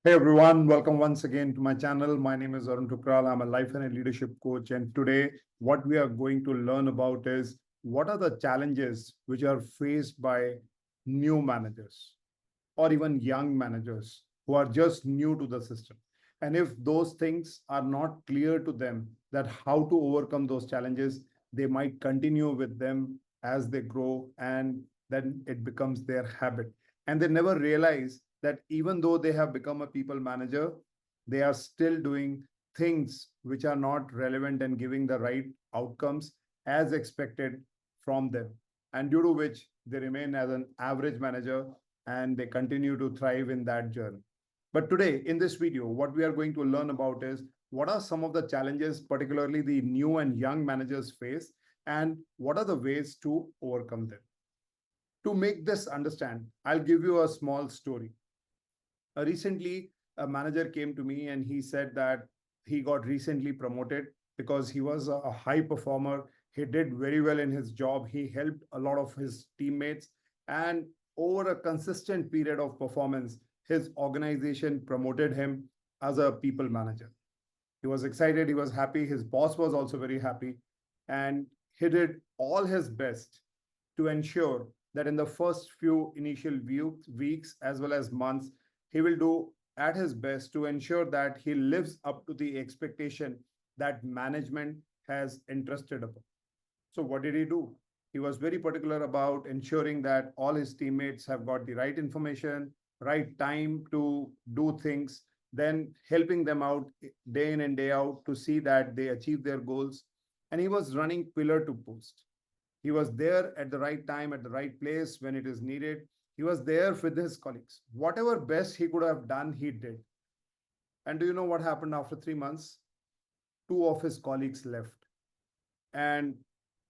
Hey everyone, welcome once again to my channel. My name is Arun Tukral. I'm a life and a leadership coach. And today, what we are going to learn about is what are the challenges which are faced by new managers or even young managers who are just new to the system. And if those things are not clear to them, that how to overcome those challenges, they might continue with them as they grow and then it becomes their habit. And they never realize that even though they have become a people manager, they are still doing things which are not relevant and giving the right outcomes as expected from them. And due to which they remain as an average manager and they continue to thrive in that journey. But today, in this video, what we are going to learn about is what are some of the challenges, particularly the new and young managers face, and what are the ways to overcome them. To make this understand, I'll give you a small story. Recently, a manager came to me and he said that he got recently promoted because he was a high performer. He did very well in his job. He helped a lot of his teammates. And over a consistent period of performance, his organization promoted him as a people manager. He was excited. He was happy. His boss was also very happy. And he did all his best to ensure that in the first few initial weeks as well as months, he will do at his best to ensure that he lives up to the expectation that management has entrusted upon. So what did he do? He was very particular about ensuring that all his teammates have got the right information, right time to do things, then helping them out day in and day out to see that they achieve their goals. And he was running pillar to post. He was there at the right time, at the right place when it is needed. He was there with his colleagues. Whatever best he could have done, he did. And do you know what happened after 3 months? Two of his colleagues left, and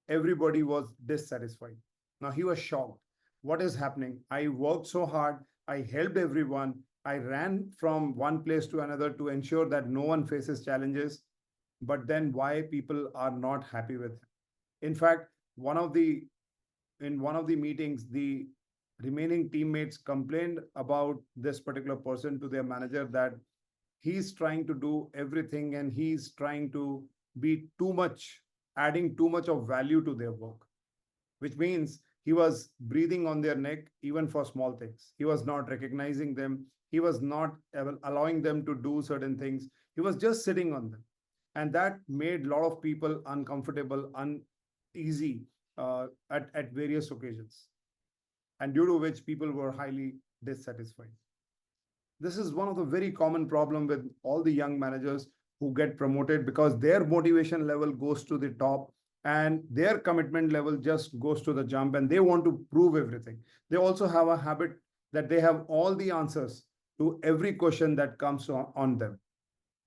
everybody was dissatisfied. Now he was shocked. What is happening? I worked so hard. I helped everyone. I ran from one place to another to ensure that no one faces challenges. But then why people are not happy with him? In fact, one of the in one of the meetings, the remaining teammates complained about this particular person to their manager that he's trying to do everything and he's trying to be too much, adding too much of value to their work, which means he was breathing on their neck even for small things. He was not recognizing them. He was not allowing them to do certain things. He was just sitting on them. And that made a lot of people uncomfortable, uneasy at various occasions, and due to which people were highly dissatisfied. This is one of the very common problem with all the young managers who get promoted because their motivation level goes to the top and their commitment level just goes to the jump and they want to prove everything. They also have a habit that they have all the answers to every question that comes on them.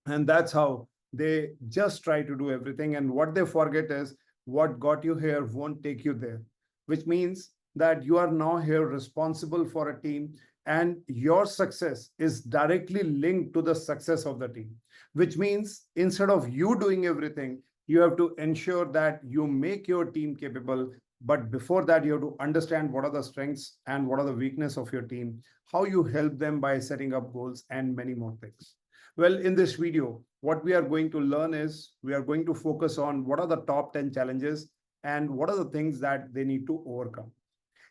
And that's how they just try to do everything. And what they forget is what got you here won't take you there, which means that you are now here responsible for a team and your success is directly linked to the success of the team, which means instead of you doing everything, you have to ensure that you make your team capable. But before that, you have to understand what are the strengths and what are the weakness of your team, how you help them by setting up goals and many more things. Well, in this video, what we are going to learn is we are going to focus on what are the top 10 challenges and what are the things that they need to overcome.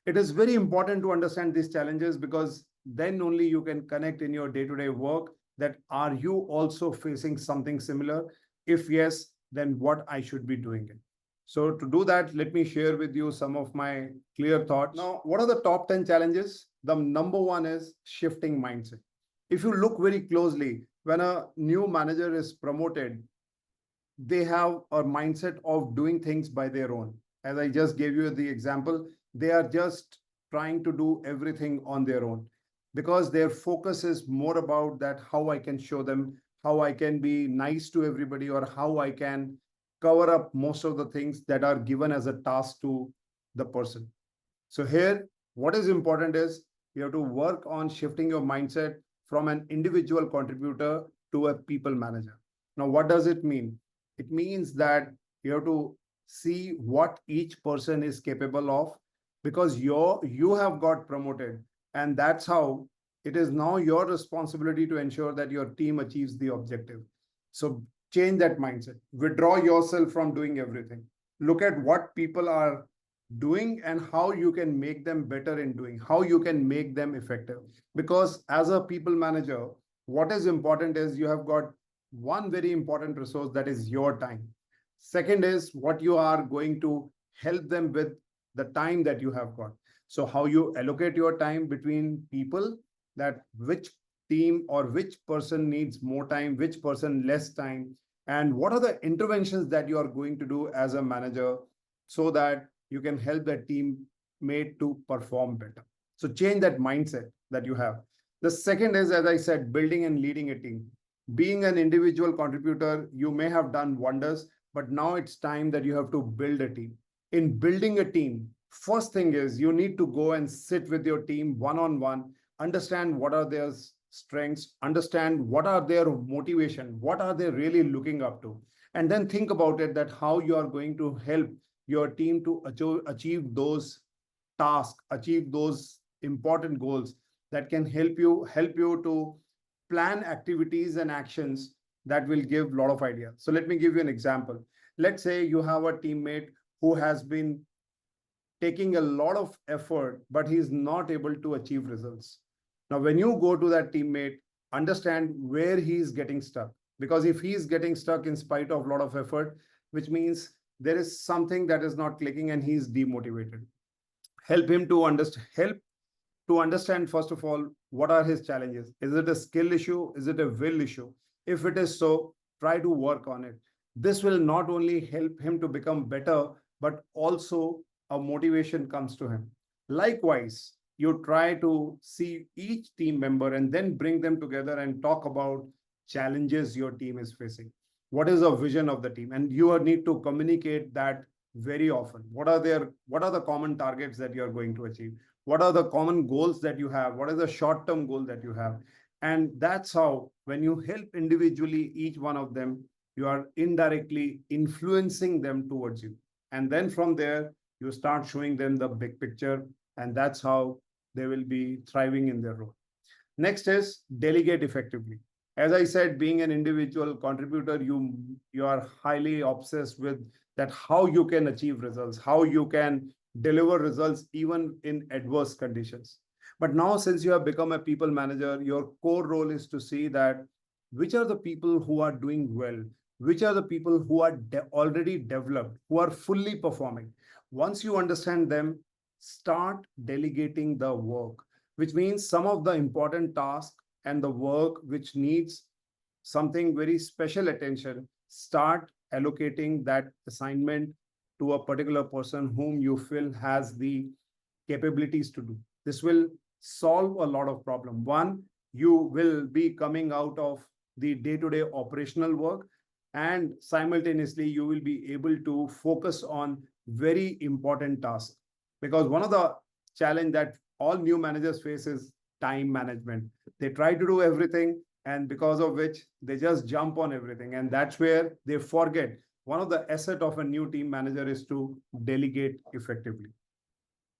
It is very important to understand these challenges because then only you can connect in your day-to-day work that are you also facing something similar? If yes, then what I should be doing it. So to do that, let me share with you some of my clear thoughts. Now, what are the top 10 challenges? The number one is shifting mindset. If you look very closely, when a new manager is promoted, they have a mindset of doing things by their own. As I just gave you the example, they are just trying to do everything on their own because their focus is more about that how I can show them, how I can be nice to everybody, or how I can cover up most of the things that are given as a task to the person. So here, what is important is you have to work on shifting your mindset from an individual contributor to a people manager. Now, what does it mean? It means that you have to see what each person is capable of because you have got promoted, and that's how It is now your responsibility to ensure that your team achieves the objective. So change that mindset. Withdraw yourself from doing everything. Look at what people are doing and how you can make them better in doing, how you can make them effective. Because as a people manager, what is important is you have got one very important resource, that is your time. Second is what you are going to help them with, the time that you have got. So how you allocate your time between people, that which team or which person needs more time, which person less time, and what are the interventions that you are going to do as a manager so that you can help that team mate to perform better. So change that mindset that you have. The second is, as I said, building and leading a team. Being an individual contributor, you may have done wonders, but now it's time that you have to build a team. In building a team, first thing is you need to go and sit with your team one on one, understand what are their strengths, understand what are their motivation, what are they really looking up to, and then think about it, that how you are going to help your team to achieve those tasks, achieve those important goals that can help you to plan activities and actions that will give a lot of ideas. So let me give you an example. Let's say you have a teammate who has been taking a lot of effort, but he's not able to achieve results. Now, when you go to that teammate, understand where he's getting stuck. Because if he's getting stuck in spite of a lot of effort, which means there is something that is not clicking and he's demotivated. Help him to understand, first of all, what are his challenges. Is it a skill issue? Is it a will issue? If it is so, try to work on it. This will not only help him to become better, but also a motivation comes to him. Likewise, you try to see each team member and then bring them together and talk about challenges your team is facing. What is the vision of the team? And you need to communicate that very often. What are the common targets that you're going to achieve? What are the common goals that you have? What is the short-term goal that you have? And that's how, when you help individually each one of them, you are indirectly influencing them towards you. And then from there, you start showing them the big picture, and that's how they will be thriving in their role. Next is delegate effectively. As I said, being an individual contributor, you are highly obsessed with that, how you can achieve results, how you can deliver results even in adverse conditions. But now, since you have become a people manager, your core role is to see that which are the people who are doing well, which are the people who are already developed, who are fully performing. Once you understand them, start delegating the work, which means some of the important tasks and the work which needs something very special attention, start allocating that assignment to a particular person whom you feel has the capabilities to do. This will solve a lot of problem. One, you will be coming out of the day-to-day operational work, and simultaneously you will be able to focus on very important tasks. Because one of the challenge that all new managers face is time management. They try to do everything, and because of which they just jump on everything, and that's where they forget one of the asset of a new team manager is to delegate effectively.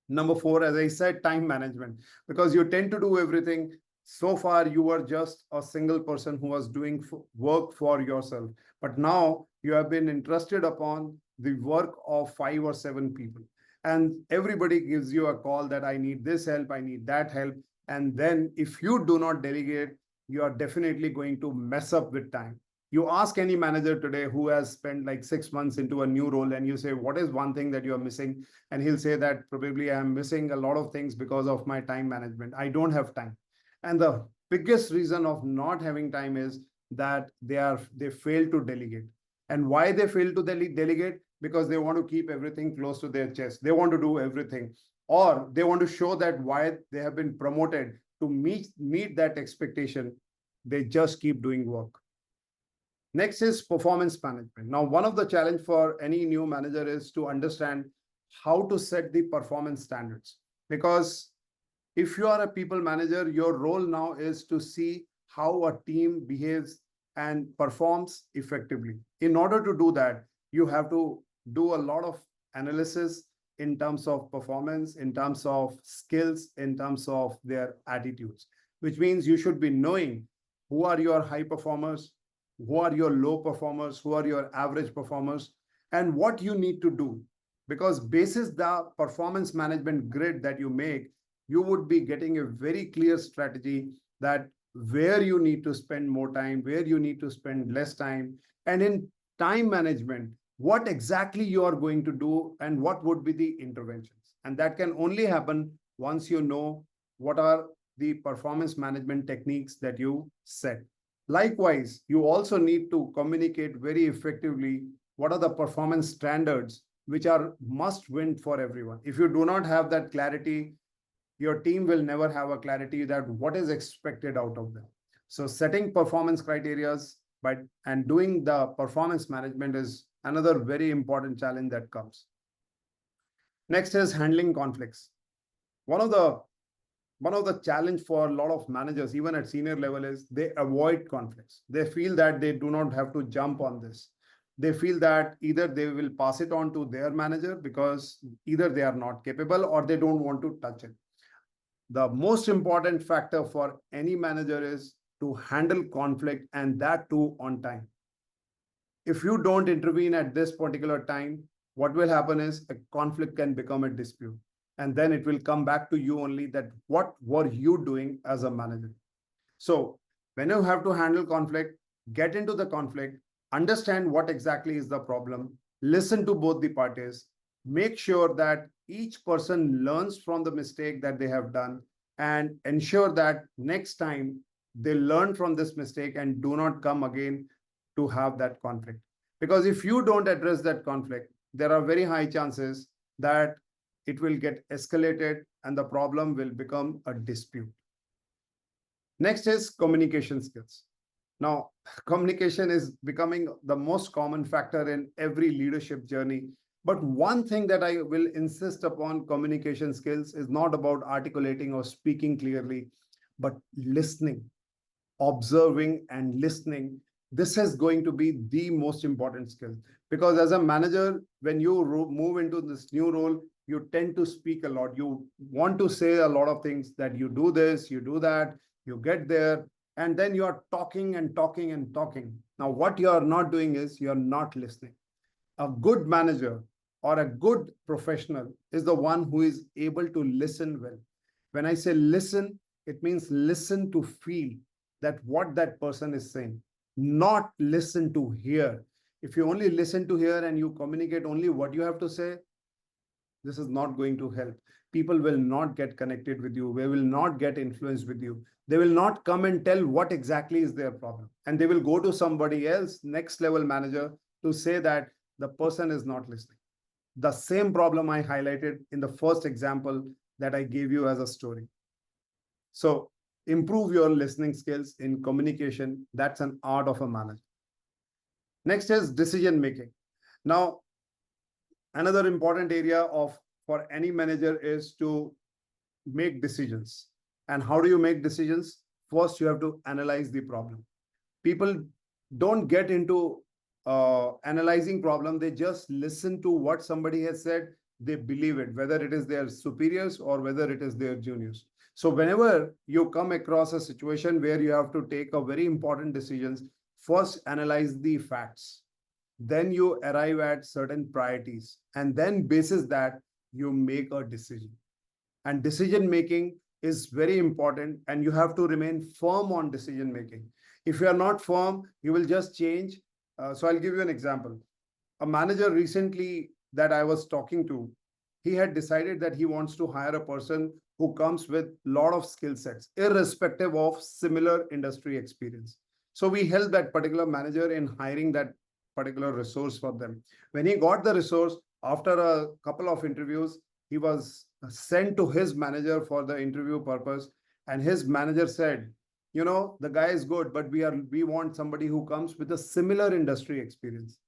Number four, as I said, time management, because you tend to do everything. So far, you were just a single person who was doing work for yourself. But now you have been entrusted upon the work of 5 or 7 people. And everybody gives you a call that I need this help, I need that help. And then if you do not delegate, you are definitely going to mess up with time. You ask any manager today who has spent like 6 months into a new role, and you say, what is one thing that you are missing? And he'll say that probably I'm missing a lot of things because of my time management. I don't have time. And the biggest reason of not having time is that they fail to delegate. And why they fail to delegate? Because they want to keep everything close to their chest. They want to do everything, or they want to show that why they have been promoted to meet that expectation. They just keep doing work. Next is performance management. Now, one of the challenge for any new manager is to understand how to set the performance standards. Because if you are a people manager, your role now is to see how a team behaves and performs effectively. In order to do that, you have to do a lot of analysis in terms of performance, in terms of skills, in terms of their attitudes, which means you should be knowing who are your high performers, who are your low performers, who are your average performers, and what you need to do. Because basis the performance management grid that you make, you would be getting a very clear strategy that where you need to spend more time, where you need to spend less time, and in time management, what exactly you are going to do and what would be the interventions. And that can only happen once you know what are the performance management techniques that you set. Likewise, you also need to communicate very effectively what are the performance standards which are must win for everyone. If you do not have that clarity, your team will never have a clarity that what is expected out of them. So setting performance criterias by and doing the performance management is another very important challenge that comes. Next is handling conflicts. One of the challenge for a lot of managers, even at senior level, is they avoid conflicts. They feel that they do not have to jump on this. They feel that either they will pass it on to their manager because either they are not capable or they don't want to touch it. The most important factor for any manager is to handle conflict, and that too on time. If you don't intervene at this particular time, what will happen is a conflict can become a dispute. And then it will come back to you only that what were you doing as a manager? So when you have to handle conflict, get into the conflict, understand what exactly is the problem, listen to both the parties, make sure that each person learns from the mistake that they have done, and ensure that next time they learn from this mistake and do not come again to have that conflict. Because if you don't address that conflict, there are very high chances that it will get escalated and the problem will become a dispute. Next is communication skills. Now, communication is becoming the most common factor in every leadership journey. But one thing that I will insist upon communication skills is not about articulating or speaking clearly, but listening, observing and listening. This is going to be the most important skill, because as a manager, when you move into this new role, you tend to speak a lot. You want to say a lot of things, that you do this, you do that, you get there, and then you are talking and talking and talking. Now, what you are not doing is you are not listening. A good manager or a good professional is the one who is able to listen well. When I say listen, it means listen to feel that what that person is saying, not listen to hear. If you only listen to hear and you communicate only what you have to say, this is not going to help. People will not get connected with you. They will not get influenced with you. They will not come and tell what exactly is their problem. And they will go to somebody else, next level manager, to say that the person is not listening. The same problem I highlighted in the first example that I gave you as a story. So improve your listening skills in communication. That's an art of a manager. Next is decision making. Now, another important area of for any manager is to make decisions. And how do you make decisions? First, you have to analyze the problem. People don't get into analyzing problem. They just listen to what somebody has said. They believe it, whether it is their superiors or whether it is their juniors. So whenever you come across a situation where you have to take a very important decisions, first analyze the facts. Then you arrive at certain priorities, and then basis that you make a decision. And decision making is very important, and you have to remain firm on decision making. If you are not firm, you will just change. So I'll give you an example. A manager recently that I was talking to, he had decided that he wants to hire a person who comes with a lot of skill sets, irrespective of similar industry experience. So we helped that particular manager in hiring that particular resource for them. When he got the resource, after a couple of interviews, he was sent to his manager for the interview purpose. And his manager said, you know, the guy is good, but we want somebody who comes with a similar industry experience.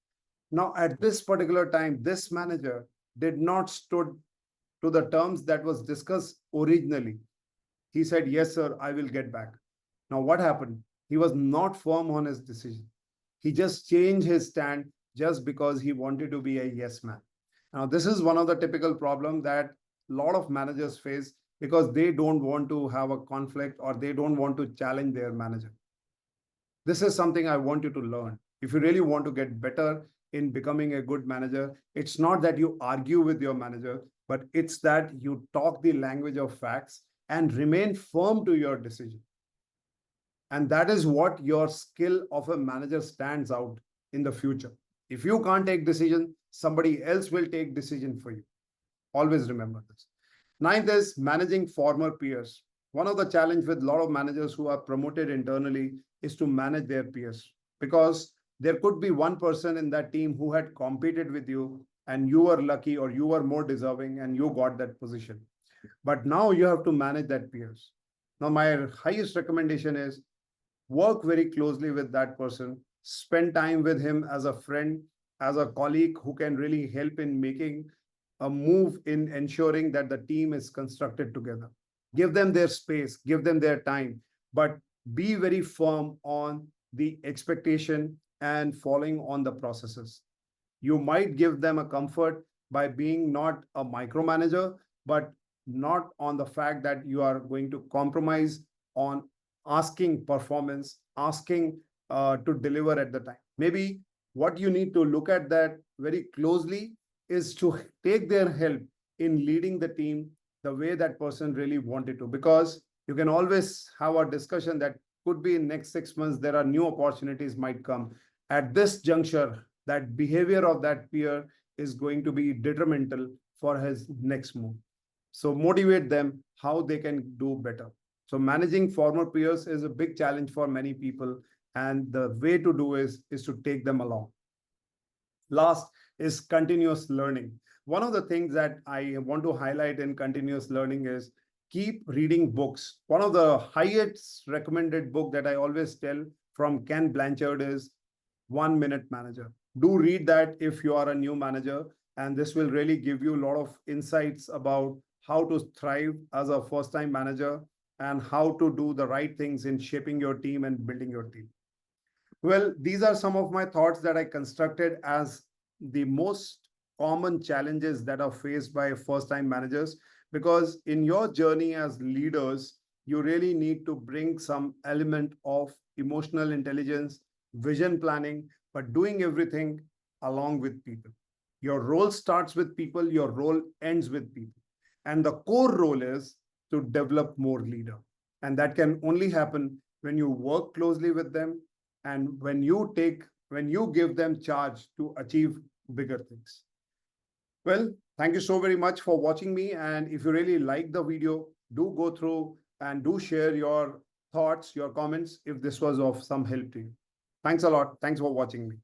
Now, at this particular time, this manager did not stood to the terms that was discussed originally. He said, yes, sir, I will get back. Now, what happened? He was not firm on his decision. He just changed his stand just because he wanted to be a yes man. Now, this is one of the typical problems that a lot of managers face. because they don't want to have a conflict or they don't want to challenge their manager. This is something I want you to learn. If you really want to get better in becoming a good manager, it's not that you argue with your manager, but it's that you talk the language of facts and remain firm to your decision. And that is what your skill of a manager stands out in the future. If you can't take decision, somebody else will take decision for you. Always remember this. Ninth is managing former peers. One of the challenge with a lot of managers who are promoted internally is to manage their peers, because there could be one person in that team who had competed with you and you were lucky or you were more deserving and you got that position. But now you have to manage that peers. Now, my highest recommendation is work very closely with that person, spend time with him as a friend, as a colleague who can really help in making a move in ensuring that the team is constructed together. Give them their space, give them their time, but be very firm on the expectation and following on the processes. You might give them a comfort by being not a micromanager, but not on the fact that you are going to compromise on asking performance, asking to deliver at the time. Maybe what you need to look at that very closely is to take their help in leading the team the way that person really wanted to, because you can always have a discussion that could be in next 6 months there are new opportunities might come. At this juncture, that behavior of that peer is going to be detrimental for his next move. So motivate them how they can do better. So managing former peers is a big challenge for many people, and the way to do is to take them along. Last is continuous learning. One of the things that I want to highlight in continuous learning is keep reading books. One of the highest recommended book that I always tell from Ken Blanchard is 1 Minute Manager. Do read that if you are a new manager, and this will really give you a lot of insights about how to thrive as a first-time manager and how to do the right things in shaping your team and building your team. Well, these are some of my thoughts that I constructed as the most common challenges that are faced by first-time managers, because in your journey as leaders, you really need to bring some element of emotional intelligence, vision planning, but doing everything along with people. Your role starts with people, your role ends with people. And the core role is to develop more leader. And that can only happen when you work closely with them and when you give them charge to achieve bigger things. Well, thank you so very much for watching me. And if you really like the video, do go through and do share your thoughts, your comments, if this was of some help to you. Thanks a lot. Thanks for watching me.